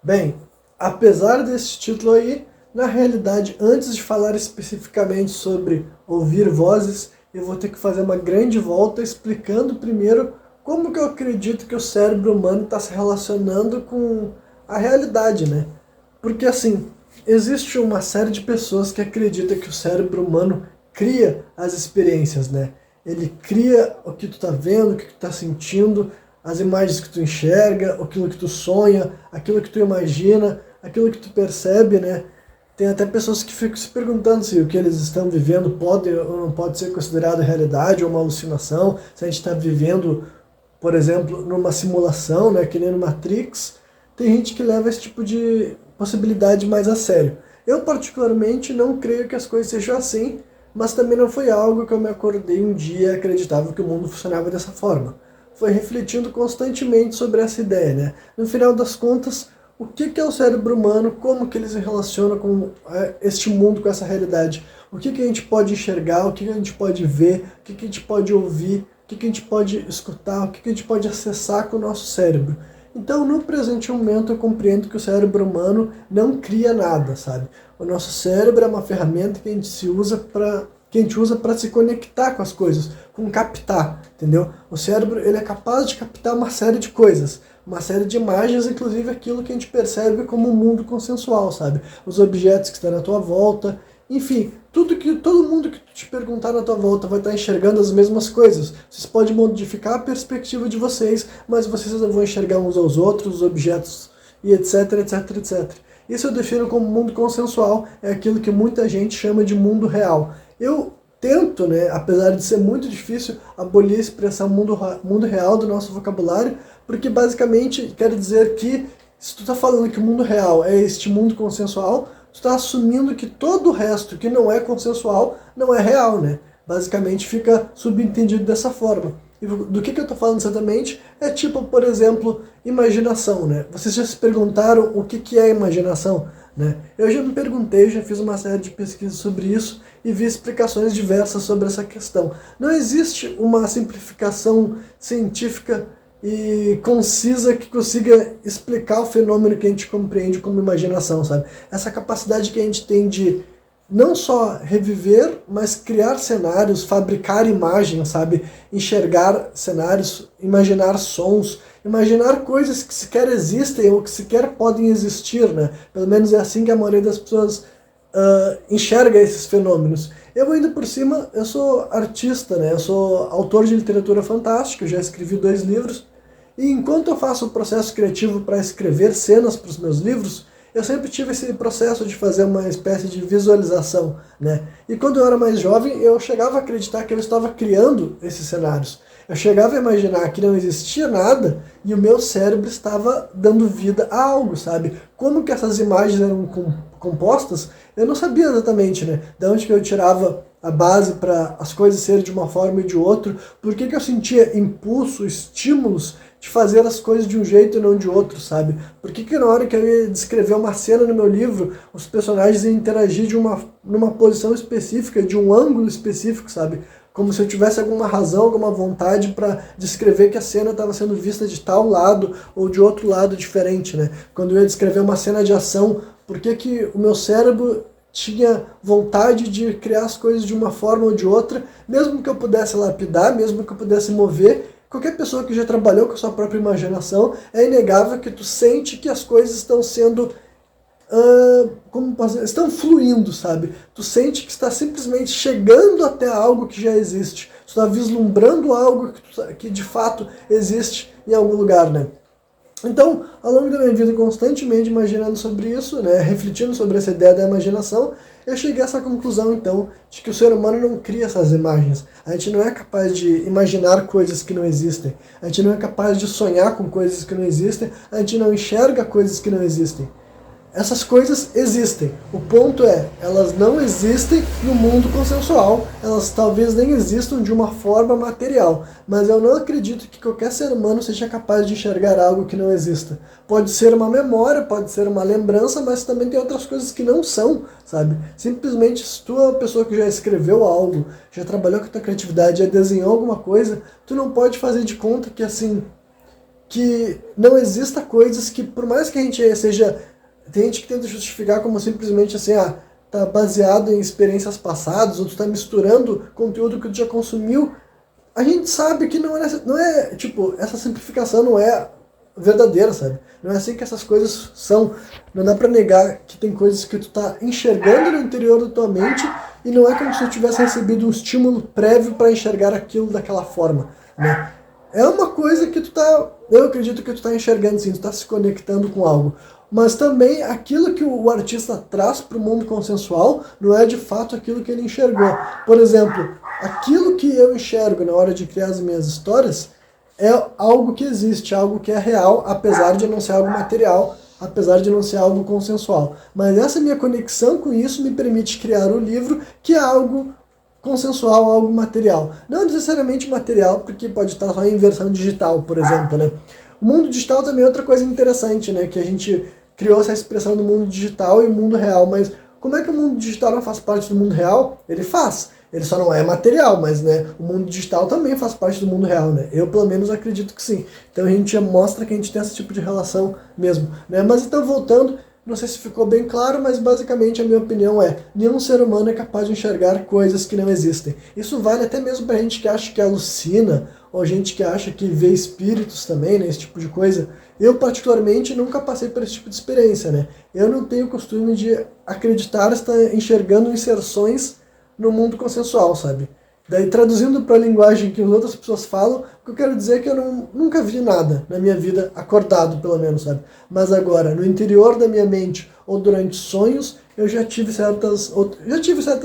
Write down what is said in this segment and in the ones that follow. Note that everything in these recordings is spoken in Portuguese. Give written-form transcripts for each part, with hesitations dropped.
Bem, apesar desse título aí, na realidade, antes de falar especificamente sobre ouvir vozes, eu vou ter que fazer uma grande volta explicando primeiro como que eu acredito que o cérebro humano está se relacionando com a realidade, né? Porque assim, existe uma série de pessoas que acreditam que o cérebro humano cria as experiências, né? Ele cria o que tu tá vendo, o que tu tá sentindo, as imagens que tu enxerga, aquilo que tu sonha, aquilo que tu imagina, aquilo que tu percebe, né? Tem até pessoas que ficam se perguntando se o que eles estão vivendo pode ou não pode ser considerado realidade ou uma alucinação, se a gente está vivendo, por exemplo, numa simulação, né, que nem no Matrix. Tem gente que leva esse tipo de possibilidade mais a sério. Eu, particularmente, não creio que as coisas sejam assim, mas também não foi algo que eu me acordei um dia e acreditava que o mundo funcionava dessa forma. Foi refletindo constantemente sobre essa ideia, né? No final das contas, o que é o cérebro humano, como que ele se relaciona com este mundo, com essa realidade, o que a gente pode enxergar, o que a gente pode ver, o que a gente pode ouvir, o que a gente pode escutar, o que a gente pode acessar com o nosso cérebro. Então, no presente momento, eu compreendo que o cérebro humano não cria nada, sabe? O nosso cérebro é uma ferramenta que a gente usa para se conectar com as coisas, com captar, entendeu? O cérebro ele é capaz de captar uma série de coisas, uma série de imagens, inclusive aquilo que a gente percebe como um mundo consensual, sabe? Os objetos que estão na tua volta, enfim, todo mundo que te perguntar na tua volta vai estar enxergando as mesmas coisas. Vocês podem modificar a perspectiva de vocês, mas vocês vão enxergar uns aos outros, os objetos e etc, etc, etc. Isso eu defino como mundo consensual, é aquilo que muita gente chama de mundo real. Eu tento, né, apesar de ser muito difícil, abolir a expressão mundo real do nosso vocabulário, porque basicamente quer dizer que se tu está falando que o mundo real é este mundo consensual, tu está assumindo que todo o resto que não é consensual não é real, né? Basicamente fica subentendido dessa forma. E do que eu estou falando exatamente? É tipo, por exemplo, imaginação, né? Vocês já se perguntaram o que é imaginação, né? Eu já me perguntei, já fiz uma série de pesquisas sobre isso e vi explicações diversas sobre essa questão. Não existe uma simplificação científica e concisa que consiga explicar o fenômeno que a gente compreende como imaginação, sabe? Essa capacidade que a gente tem de não só reviver, mas criar cenários, fabricar imagens, sabe? Enxergar cenários, imaginar sons, imaginar coisas que sequer existem ou que sequer podem existir, né? Pelo menos é assim que a maioria das pessoas enxerga esses fenômenos. Eu ainda por cima, eu sou artista, né? Eu sou autor de literatura fantástica, eu já escrevi 2 livros, e enquanto eu faço o processo criativo para escrever cenas para os meus livros, eu sempre tive esse processo de fazer uma espécie de visualização, né? E quando eu era mais jovem, eu chegava a acreditar que eu estava criando esses cenários. Eu chegava a imaginar que não existia nada e o meu cérebro estava dando vida a algo, sabe? Como que essas imagens eram compostas, eu não sabia exatamente, né? De onde que eu tirava a base para as coisas serem de uma forma e de outra, por que eu sentia impulso, estímulos de fazer as coisas de um jeito e não de outro, sabe? Por que na hora que eu ia descrever uma cena no meu livro, os personagens iam interagir numa posição específica, de um ângulo específico, sabe? Como se eu tivesse alguma razão, alguma vontade para descrever que a cena estava sendo vista de tal lado ou de outro lado diferente, né? Quando eu ia descrever uma cena de ação, por que o meu cérebro tinha vontade de criar as coisas de uma forma ou de outra, mesmo que eu pudesse lapidar, mesmo que eu pudesse mover. Qualquer pessoa que já trabalhou com a sua própria imaginação, é inegável que tu sente que as coisas estão sendo estão fluindo, sabe? Tu sente que está simplesmente chegando até algo que já existe. Tu está vislumbrando algo que de fato existe em algum lugar, né? Então, ao longo da minha vida, constantemente imaginando sobre isso, né, refletindo sobre essa ideia da imaginação, eu cheguei a essa conclusão, então, de que o ser humano não cria essas imagens. A gente não é capaz de imaginar coisas que não existem. A gente não é capaz de sonhar com coisas que não existem. A gente não enxerga coisas que não existem. Essas coisas existem. O ponto é, elas não existem no mundo consensual, elas talvez nem existam de uma forma material, mas eu não acredito que qualquer ser humano seja capaz de enxergar algo que não exista. Pode ser uma memória, pode ser uma lembrança, mas também tem outras coisas que não são, sabe? Simplesmente, se tu é uma pessoa que já escreveu algo, já trabalhou com a tua criatividade, já desenhou alguma coisa, tu não pode fazer de conta que assim, que não exista coisas que, por mais que a gente seja... Tem gente que tenta justificar como simplesmente assim, tá baseado em experiências passadas, ou tu tá misturando conteúdo que tu já consumiu. A gente sabe que não é tipo, essa simplificação não é verdadeira, sabe? Não é assim que essas coisas são. Não dá pra negar que tem coisas que tu tá enxergando no interior da tua mente e não é como se tu tivesse recebido um estímulo prévio para enxergar aquilo daquela forma, né? É uma coisa que eu acredito que tu tá enxergando sim, tu tá se conectando com algo. Mas também aquilo que o artista traz para o mundo consensual não é de fato aquilo que ele enxergou. Por exemplo, aquilo que eu enxergo na hora de criar as minhas histórias é algo que existe, algo que é real, apesar de não ser algo material, apesar de não ser algo consensual. Mas essa minha conexão com isso me permite criar um livro que é algo consensual, algo material. Não necessariamente material, porque pode estar só em versão digital, por exemplo, né? O mundo digital também é outra coisa interessante, né? Que a gente criou essa expressão do mundo digital e mundo real, mas como é que o mundo digital não faz parte do mundo real? Ele faz. Ele só não é material, mas né, o mundo digital também faz parte do mundo real, né? Eu, pelo menos, acredito que sim. Então a gente mostra que a gente tem esse tipo de relação mesmo, né? Mas então, voltando, não sei se ficou bem claro, mas basicamente a minha opinião é: nenhum ser humano é capaz de enxergar coisas que não existem. Isso vale até mesmo pra gente que acha que alucina, ou gente que acha que vê espíritos também, né? Esse tipo de coisa. Eu, particularmente, nunca passei por esse tipo de experiência, né? Eu não tenho costume de acreditar estar enxergando inserções no mundo consensual, sabe? Daí, traduzindo para a linguagem que as outras pessoas falam, o que eu quero dizer é que eu nunca vi nada na minha vida, acordado pelo menos, sabe? Mas agora, no interior da minha mente ou durante sonhos, eu já tive certas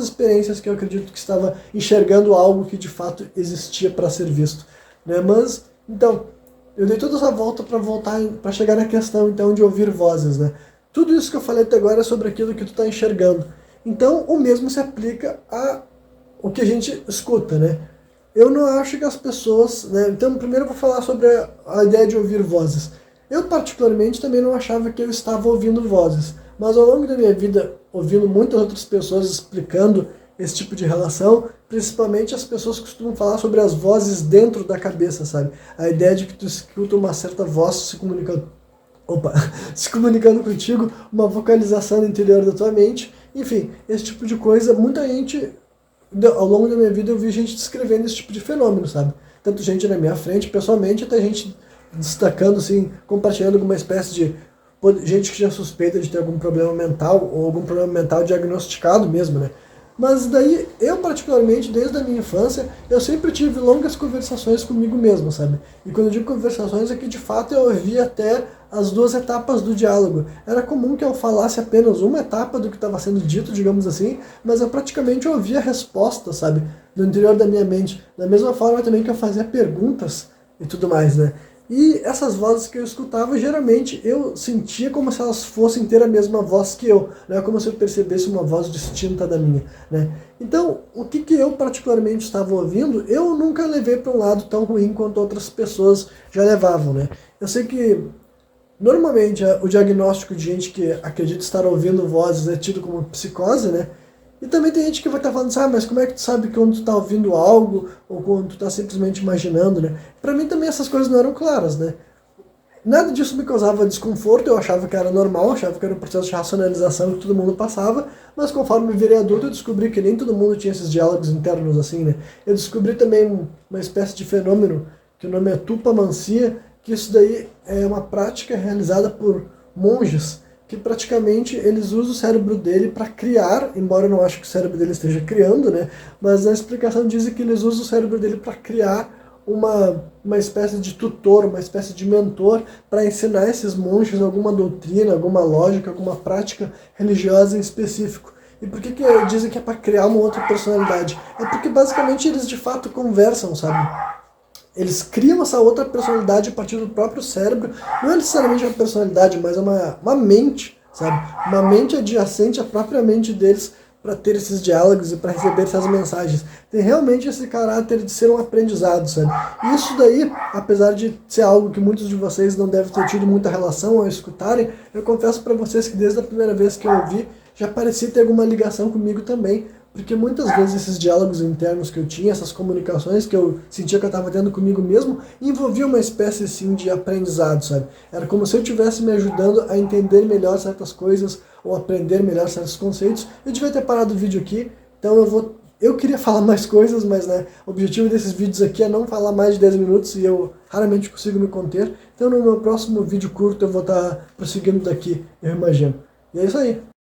experiências que eu acredito que estava enxergando algo que de fato existia para ser visto, né? Mas, então, eu dei toda essa volta para chegar na questão, então, de ouvir vozes, né? Tudo isso que eu falei até agora é sobre aquilo que tu está enxergando. Então, o mesmo se aplica a o que a gente escuta, né? Eu não acho que as pessoas, né? Então, primeiro eu vou falar sobre a ideia de ouvir vozes. Eu, particularmente, também não achava que eu estava ouvindo vozes, mas ao longo da minha vida, ouvindo muitas outras pessoas explicando esse tipo de relação, principalmente as pessoas costumam falar sobre as vozes dentro da cabeça, sabe? A ideia de que tu escuta uma certa voz se comunicando contigo, uma vocalização no interior da tua mente, enfim, esse tipo de coisa. Muita gente, ao longo da minha vida, eu vi gente descrevendo esse tipo de fenômeno, sabe? Tanto gente na minha frente, pessoalmente, até gente destacando, assim, compartilhando alguma espécie de... gente que já suspeita de ter algum problema mental, ou algum problema mental diagnosticado mesmo, né? Mas daí, eu particularmente, desde a minha infância, eu sempre tive longas conversações comigo mesmo, sabe? E quando eu digo conversações, é que de fato eu ouvia até as duas etapas do diálogo. Era comum que eu falasse apenas uma etapa do que estava sendo dito, digamos assim, mas eu praticamente ouvia a resposta, sabe? No interior da minha mente. Da mesma forma também que eu fazia perguntas e tudo mais, né? E essas vozes que eu escutava, geralmente eu sentia como se elas fossem ter a mesma voz que eu, né? Como se eu percebesse uma voz distinta da minha, né? Então, o que eu particularmente estava ouvindo, eu nunca levei para um lado tão ruim quanto outras pessoas já levavam, né? Eu sei que normalmente o diagnóstico de gente que acredita estar ouvindo vozes é tido como psicose, né? E também tem gente que vai estar falando assim, mas como é que tu sabe quando tu tá ouvindo algo ou quando tu tá simplesmente imaginando, né? Pra mim também essas coisas não eram claras, né? Nada disso me causava desconforto, eu achava que era normal, achava que era um processo de racionalização que todo mundo passava, mas conforme eu virei adulto eu descobri que nem todo mundo tinha esses diálogos internos assim, né? Eu descobri também uma espécie de fenômeno, que o nome é tupamancia, que isso daí é uma prática realizada por monges, que praticamente eles usam o cérebro dele para criar, embora eu não acho que o cérebro dele esteja criando, né? Mas a explicação diz que eles usam o cérebro dele para criar uma espécie de tutor, uma espécie de mentor para ensinar esses monges alguma doutrina, alguma lógica, alguma prática religiosa em específico. E por que dizem que é para criar uma outra personalidade? É porque basicamente eles de fato conversam, sabe? Eles criam essa outra personalidade a partir do próprio cérebro. Não é necessariamente uma personalidade, mas é uma mente, sabe? Uma mente adjacente à própria mente deles para ter esses diálogos e para receber essas mensagens. Tem realmente esse caráter de ser um aprendizado, sabe? E isso daí, apesar de ser algo que muitos de vocês não devem ter tido muita relação ao escutarem, eu confesso para vocês que desde a primeira vez que eu ouvi, já parecia ter alguma ligação comigo também, porque muitas vezes esses diálogos internos que eu tinha, essas comunicações que eu sentia que eu estava tendo comigo mesmo, envolvia uma espécie assim de aprendizado, sabe? Era como se eu estivesse me ajudando a entender melhor certas coisas ou aprender melhor certos conceitos. Eu devia ter parado o vídeo aqui, então eu queria falar mais coisas, mas né, o objetivo desses vídeos aqui é não falar mais de 10 minutos e eu raramente consigo me conter. Então no meu próximo vídeo curto eu vou estar prosseguindo daqui, eu imagino. E é isso aí.